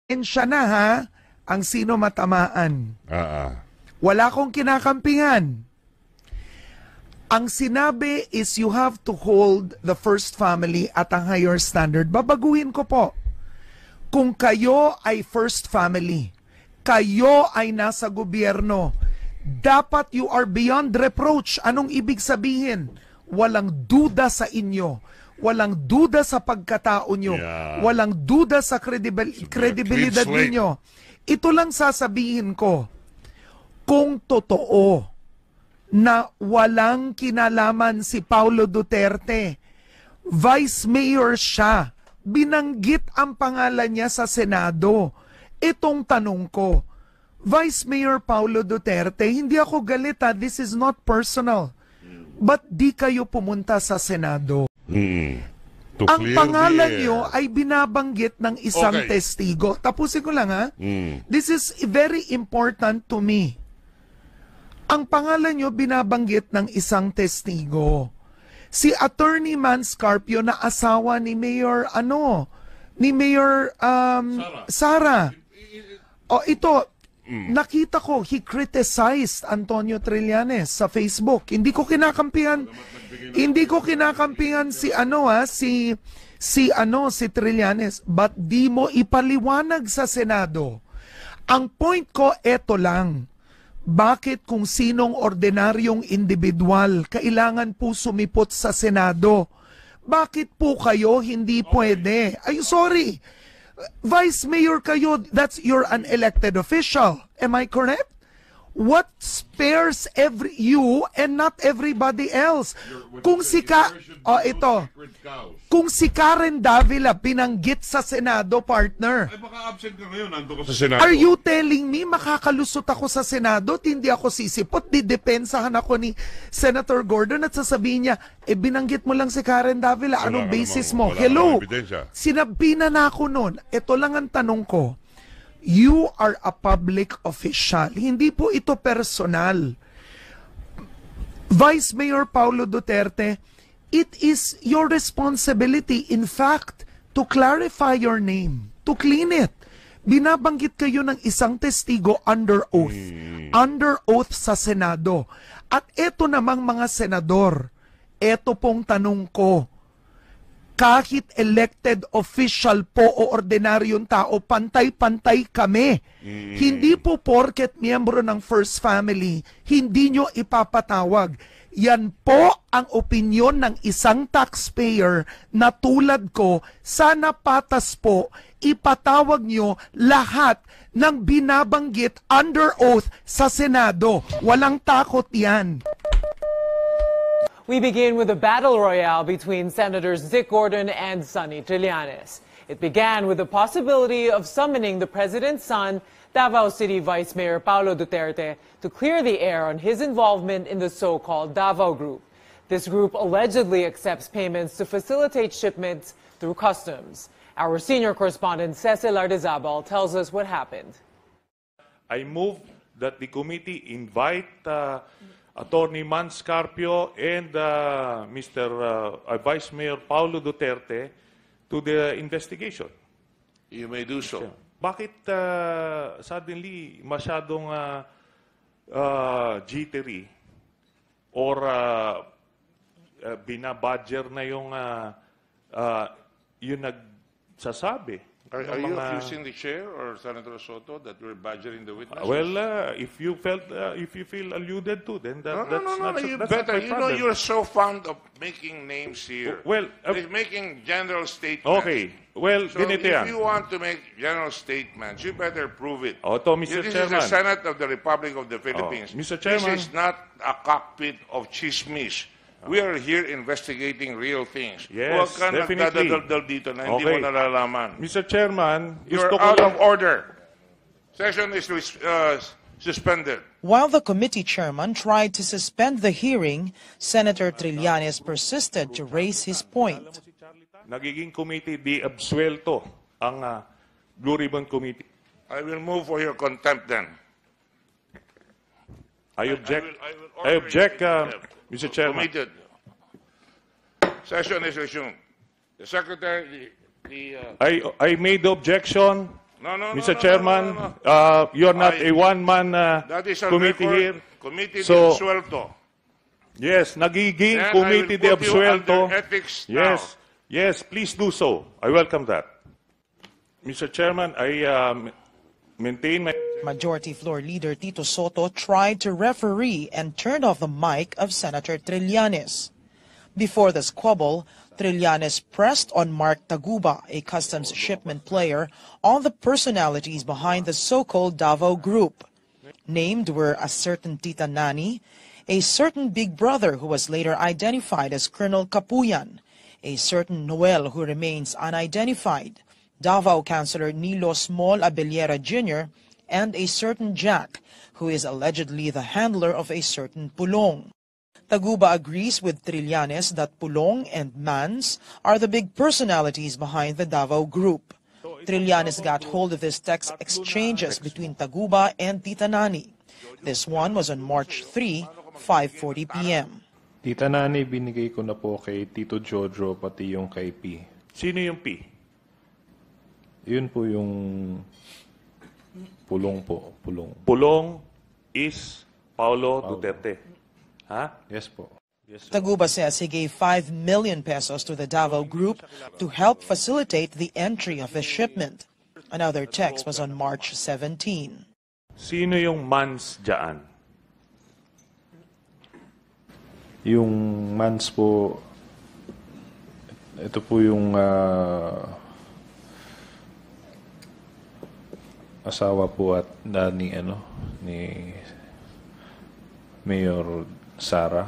Siya na ha, ang sino matamaan. Wala akong kinakampingan. Ang sinabi is you have to hold the first family at a higher standard. Babaguhin ko po. Kung kayo ay first family, kayo ay nasa gobyerno, dapat you are beyond reproach. Anong ibig sabihin? Walang duda sa inyo. Walang duda sa pagkatao nyo. Walang duda sa kredibilidad ninyo. Ito lang sasabihin ko. Kung totoo na walang kinalaman si Paulo Duterte, Vice Mayor siya, binanggit ang pangalan niya sa Senado. Itong tanong ko, Vice Mayor Paulo Duterte, hindi ako galit ha, this is not personal. Ba't di kayo pumunta sa Senado? Ang pangalan nyo ay binabanggit ng isang testigo. Tapusin ko lang ha. This is very important to me. Ang pangalan nyo binabanggit ng isang testigo. Si Attorney Manscarpio na asawa ni Mayor Sara. O ito, nakita ko, he criticized Antonio Trillanes sa Facebook. Hindi ko kinakampihan si Trillanes, but di mo ipaliwanag sa Senado. Ang point ko, eto lang. Bakit kung sinong ordinaryong individual kailangan po sumipot sa Senado? Bakit po kayo hindi pwede? Ay, sorry. Vice Mayor kayo, you're an elected official. Am I correct? What spares you and not everybody else? Kung si Karen Davilla binanggit sa Senado, partner. Ay, baka absent ka ngayon, nandun ka sa Senado. Are you telling me makakalusot ako sa Senado at hindi ako sisipot? Didepensahan ako ni Senator Gordon at sasabihin niya, binanggit mo lang si Karen Davilla, anong basis mo? Hello, sinabi na ako nun. Ito lang ang tanong ko. You are a public official. Hindi po ito personal. Vice Mayor Paulo Duterte, it is your responsibility, in fact, to clarify your name, to clean it. Binabanggit kayo ng isang testigo under oath. Under oath sa Senado. At eto namang mga senador, eto pong tanong ko, kahit elected official po o ordinaryong tao, pantay-pantay kami. Hindi po porket miyembro ng First Family, hindi nyo ipapatawag. Yan po ang opinyon ng isang taxpayer na tulad ko, sana patas po, ipatawag nyo lahat ng binabanggit under oath sa Senado. Walang takot yan. We begin with a battle royale between Senators Dick Gordon and Sonny Trillanes. It began with the possibility of summoning the president's son, Davao City Vice Mayor Paulo Duterte, to clear the air on his involvement in the so-called Davao Group. This group allegedly accepts payments to facilitate shipments through customs. Our senior correspondent, Cecil Ardizabal, tells us what happened. I move that the committee invite Attorney Manscarpio and Mr. Vice Mayor Paulo Duterte to the investigation. You may do so. Bakit suddenly masyadong jittery or binabadger na yung nagsasabi? Are you accusing the chair or Senator Soto that we're badgering the witnesses? Well, if you feel alluded to, then that's not you that's better. not my You know, problem. you're so fond of making names here. Well, making general statements. okay. Well, So ganito if yan. you want to make general statements, you better prove it. Oto, Mr. This Chairman. is the Senate of the Republic of the Philippines. Mr. Chairman. This is not a cockpit of chismis. We are here investigating real things. Yes, Huwag ka definitely. nagdadaldal dito na hindi mo nalalaman. Mr. Chairman, You're gusto ko out lang... of order. Session is suspended. While the committee chairman tried to suspend the hearing, Senator Trillanes persisted to raise his point. Nagiging committee di absuelto ang Blue Ribbon Committee. I will move for your contempt then. I object. I will Mr. Chairman. Committed. Session is resumed. The secretary, I made the objection. Mr. Chairman, you're not a one-man That is on committee record. here. Committee So- de absuelto. Yes, nagiging Then committee I de will put you absuelto. under ethics now. Yes, please do so. I welcome that. Mr. Chairman, I maintain my... Majority Floor Leader Tito Soto tried to referee and turned off the mic of Senator Trillanes. Before the squabble, Trillanes pressed on Mark Taguba, a customs shipment player, on the personalities behind the so-called Davao Group. Named were a certain Tita Nani, a certain Big Brother who was later identified as Colonel Capuyan, a certain Noel who remains unidentified, Davao Councilor Nilo Small Abellera Jr., and a certain Jack, who is allegedly the handler of a certain Pulong. Taguba agrees with Trillanes that Pulong and Mans are the big personalities behind the Davao Group. Trillanes got hold of this text exchanges between Taguba and Tita Nani. This one was on March 3, 5:40 p.m. Tita Nani, binigay ko na po kay Tito Jojo, pati yung kay P. Sino yung P? Yun po yung Pulong po. Pulong. Pulong is Paulo Duterte. Ha? Yes po. Taguba says he gave 5 million pesos to the Davao Group to help facilitate the entry of the shipment. Another text was on March 17. Sino yung Mans dyan? Yung Mans po, ito po yung asawa po at ni Mayor Sara.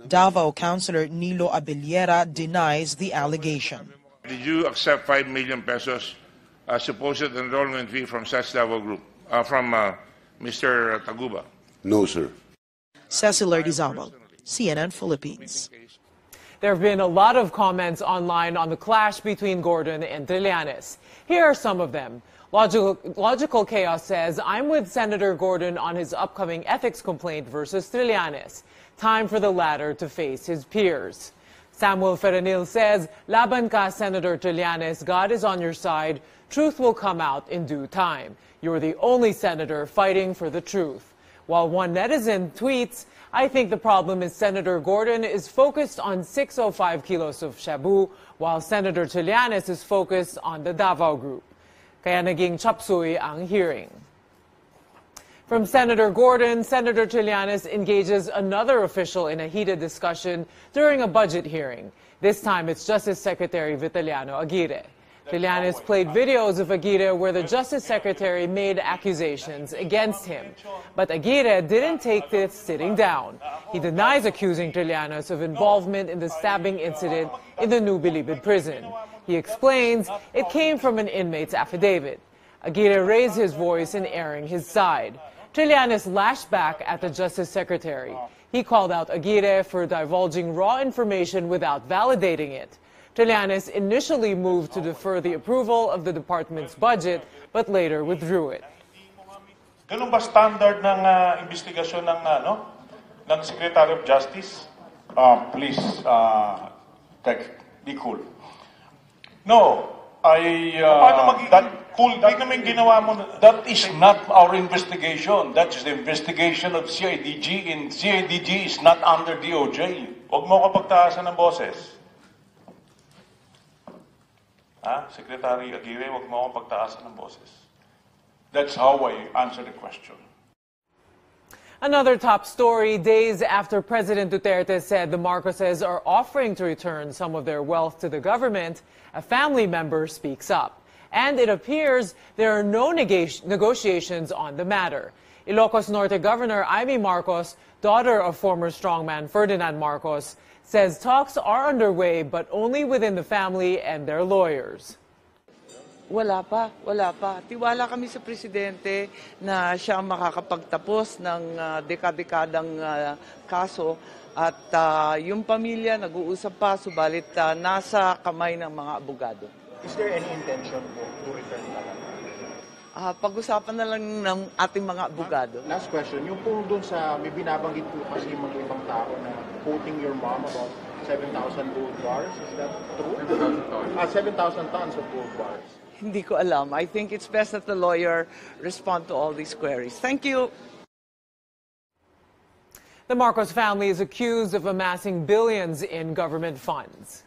Davao Councilor Nilo Abellera denies the allegation. Did you accept 5 million pesos supposed enrollment fee from such Davao Group, from Mr. Taguba? No, sir. Cecil Ardizabal, CNN Philippines. There have been a lot of comments online on the clash between Gordon and Trillanes. Here are some of them. Logical Chaos says, I'm with Senator Gordon on his upcoming ethics complaint versus Trillanes. Time for the latter to face his peers. Samuel Feranil says, Laban ka, Senator Trillanes, God is on your side. Truth will come out in due time. You're the only senator fighting for the truth. While one netizen tweets, I think the problem is Senator Gordon is focused on 605 kilos of shabu, while Senator Trillanes is focused on the Davao Group. Kaya naging chapsuy ang hearing. From Senator Gordon, Senator Trillanes engages another official in a heated discussion during a budget hearing. This time it's Justice Secretary Vitaliano Aguirre. Trillanes played videos of Aguirre where the Justice Secretary made accusations against him. But Aguirre didn't take this sitting down. He denies accusing Trillanes of involvement in the stabbing incident in the New Bilibid prison. He explains it came from an inmate's affidavit. Aguirre raised his voice in airing his side. Trillanes lashed back at the Justice Secretary. He called out Aguirre for divulging raw information without validating it. Trillanes initially moved to defer the approval of the department's budget, but later withdrew it. Ganun ba standard ng investigasyon ng Secretary of Justice? Please, be cool. No, paano magiging cool? Di naman ginawa mo. That is not our investigation. That is the investigation of CIDG, and CIDG is not under DOJ. Huwag mo kapagtaasan ng boses. Secretary Aguirre, huwag mo kapagtaasan ng boses. That's how I answer the question. Another top story, days after President Duterte said the Marcoses are offering to return some of their wealth to the government, a family member speaks up. And it appears there are no negotiations on the matter. Ilocos Norte Governor Amy Marcos, daughter of former strongman Ferdinand Marcos, says talks are underway but only within the family and their lawyers. Wala pa. Tiwala kami sa Presidente na siya ang makakapagtapos ng dekadekadang kaso at yung pamilya nag-uusap pa, subalit nasa kamay ng mga abogado. Is there any intention to return talaga? Pag-usapan na lang ng ating mga abogado. Last question, yung po doon sa, may binabanggit po kasi yung mga ibang tao na quoting your mom about 7,000 gold bars, is that true? 7,000 tons of gold bars. Hindi ko alam. I think it's best that the lawyer respond to all these queries. Thank you. The Marcos family is accused of amassing billions in government funds.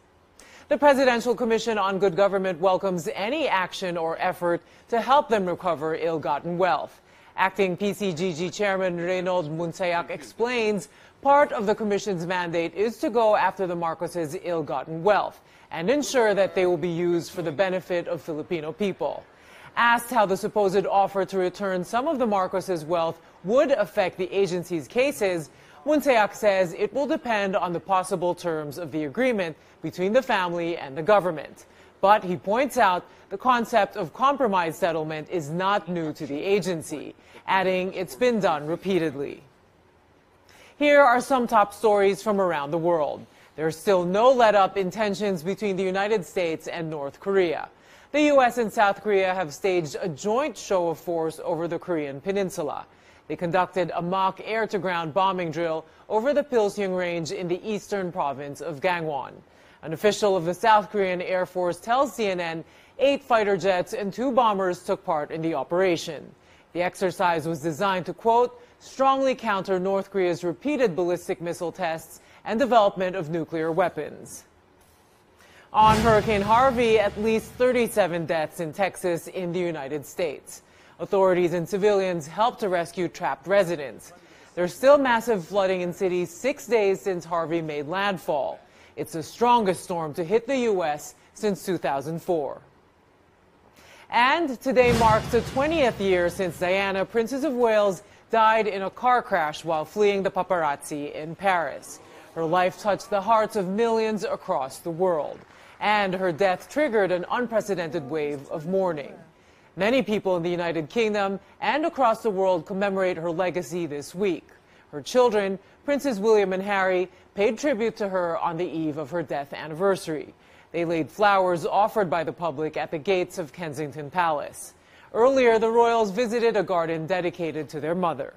The Presidential Commission on Good Government welcomes any action or effort to help them recover ill-gotten wealth. Acting PCGG Chairman Reynold Munsayak explains part of the Commission's mandate is to go after the Marcoses' ill-gotten wealth and ensure that they will be used for the benefit of Filipino people. Asked how the supposed offer to return some of the Marcoses' wealth would affect the agency's cases, Munsayak says it will depend on the possible terms of the agreement between the family and the government. But he points out the concept of compromise settlement is not new to the agency, adding it's been done repeatedly. Here are some top stories from around the world. There's still no let-up in tensions between the United States and North Korea. The U.S. and South Korea have staged a joint show of force over the Korean peninsula. They conducted a mock air-to-ground bombing drill over the Pilseung Range in the eastern province of Gangwon. An official of the South Korean Air Force tells CNN 8 fighter jets and 2 bombers took part in the operation. The exercise was designed to, quote, strongly counter North Korea's repeated ballistic missile tests and development of nuclear weapons. On Hurricane Harvey, at least 37 deaths in Texas in the United States. Authorities and civilians helped to rescue trapped residents. There's still massive flooding in cities 6 days since Harvey made landfall. It's the strongest storm to hit the U.S. since 2004. And today marks the 20th year since Diana, Princess of Wales, died in a car crash while fleeing the paparazzi in Paris. Her life touched the hearts of millions across the world, and her death triggered an unprecedented wave of mourning. Many people in the United Kingdom and across the world commemorate her legacy this week. Her children, Princes William and Harry, paid tribute to her on the eve of her death anniversary. They laid flowers offered by the public at the gates of Kensington Palace. Earlier, the royals visited a garden dedicated to their mother.